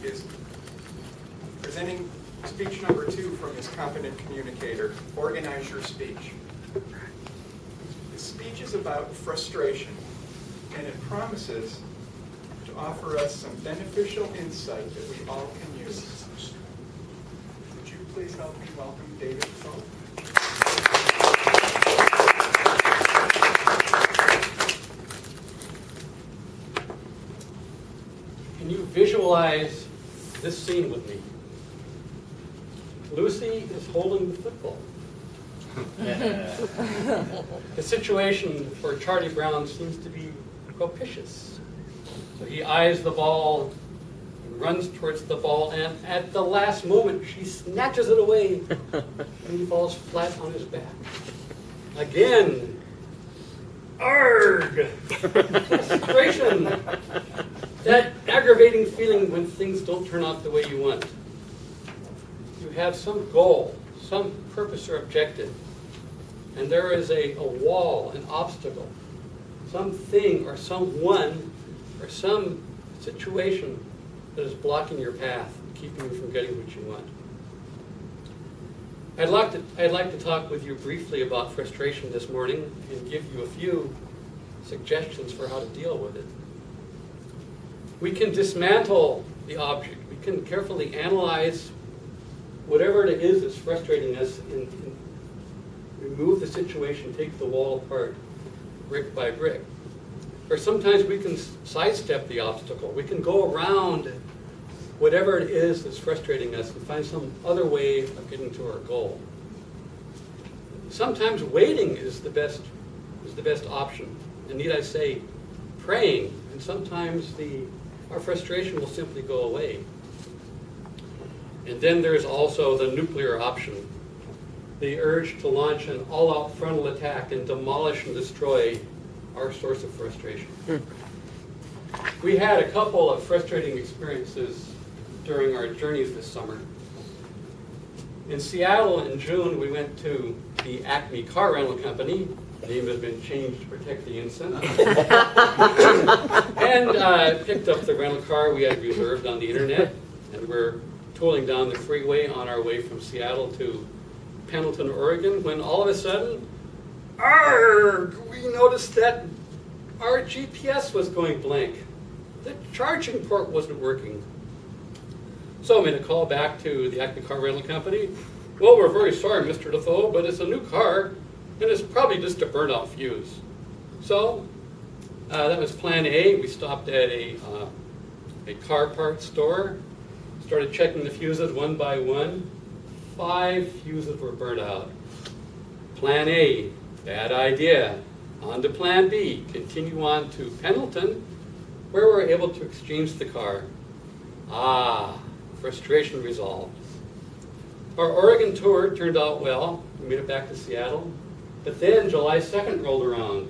is presenting speech number 2 from his competent communicator. Organize your speech. The speech is about frustration, and it promises to offer us some beneficial insight that we all can use. Would you please help me welcome David Dafoe? Can you visualize this scene with me? Lucy is holding the football. The situation for Charlie Brown seems to be propitious. So he eyes the ball, and runs towards the ball, and at the last moment she snatches it away and he falls flat on his back. Again, arg! Frustration! That aggravating feeling when things don't turn out the way you want. You have some goal, some purpose or objective, and there is a wall, an obstacle, something or someone or some situation that is blocking your path, keeping you from getting what you want. I'd like to talk with you briefly about frustration this morning and give you a few suggestions for how to deal with it. We can dismantle the object. We can carefully analyze whatever it is that's frustrating us and remove the situation, take the wall apart brick by brick. Or sometimes we can sidestep the obstacle. We can go around whatever it is that's frustrating us and find some other way of getting to our goal. Sometimes waiting is the best option. And need I say, praying. And sometimes our frustration will simply go away. And then there's also the nuclear option. The urge to launch an all-out frontal attack and demolish and destroy our source of frustration. We had a couple of frustrating experiences during our journeys this summer. In Seattle in June, we went to the Acme car rental company. The name has been changed to protect the innocent. And picked up the rental car we had reserved on the internet. And we're tolling down the freeway on our way from Seattle to Pendleton, Oregon, when all of a sudden, we noticed that our GPS was going blank. The charging port wasn't working. So I made a call back to the Acme car rental company. Well, we're very sorry, Mr. Dafoe, but it's a new car, and it's probably just a burnout fuse. So that was plan A. We stopped at a car parts store, started checking the fuses one by one. 5 fuses were burnt out. Plan A, bad idea. On to plan B, continue on to Pendleton, where we were able to exchange the car. Frustration resolved. Our Oregon tour turned out well. We made it back to Seattle. But then July 2nd rolled around,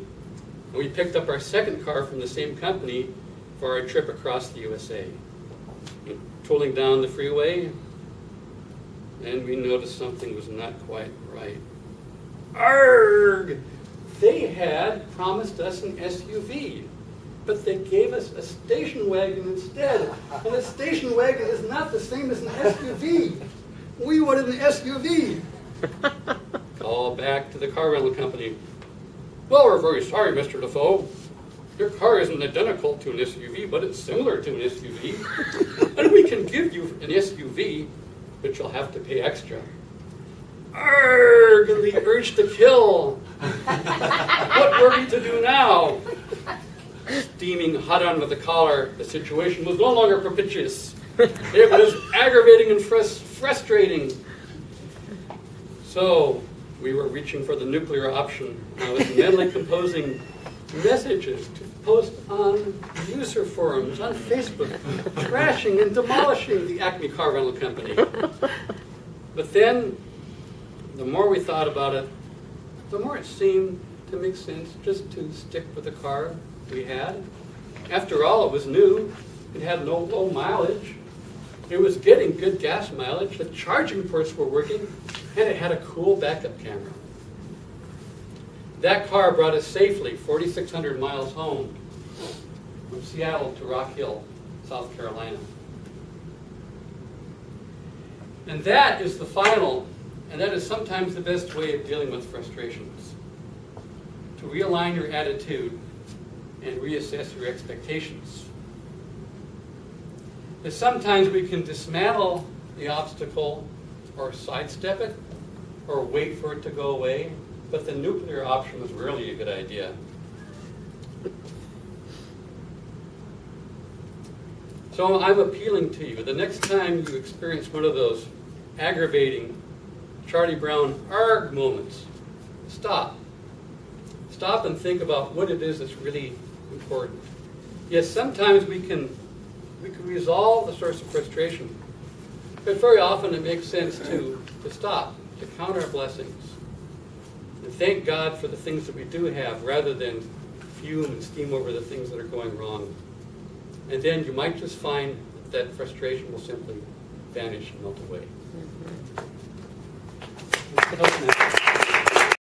and we picked up our second car from the same company for our trip across the USA. Tolling down the freeway, and we noticed something was not quite right. Arg! They had promised us an SUV, but they gave us a station wagon instead. And a station wagon is not the same as an SUV. We wanted an SUV. Call back to the car rental company. Well, we're very sorry, Mr. Dafoe. Your car isn't identical to an SUV, but it's similar to an SUV. And we can give you an SUV, but you'll have to pay extra. Arrgh, the urge to kill. What were we to do now? Steaming hot under the collar, the situation was no longer propitious. It was aggravating and frustrating. So we were reaching for the nuclear option. I was mentally composing messages to post on user forums, on Facebook, trashing and demolishing the Acme car rental company. But then, the more we thought about it, the more it seemed to make sense just to stick with the car we had. After all, it was new. It had no low mileage. It was getting good gas mileage. The charging ports were working, and it had a cool backup camera. That car brought us safely 4,600 miles home from Seattle to Rock Hill, South Carolina. And that is the final, and that is sometimes the best way of dealing with frustrations. To realign your attitude and reassess your expectations. Because sometimes we can dismantle the obstacle or sidestep it or wait for it to go away, but the nuclear option is rarely a good idea. So I'm appealing to you, the next time you experience one of those aggravating Charlie Brown arg moments, stop. Stop and think about what it is that's really important. Yes, sometimes we can resolve the source of frustration, but very often it makes sense to stop, to count our blessings, and thank God for the things that we do have rather than fume and steam over the things that are going wrong. And then you might just find that frustration will simply vanish and melt away. Let's get up now.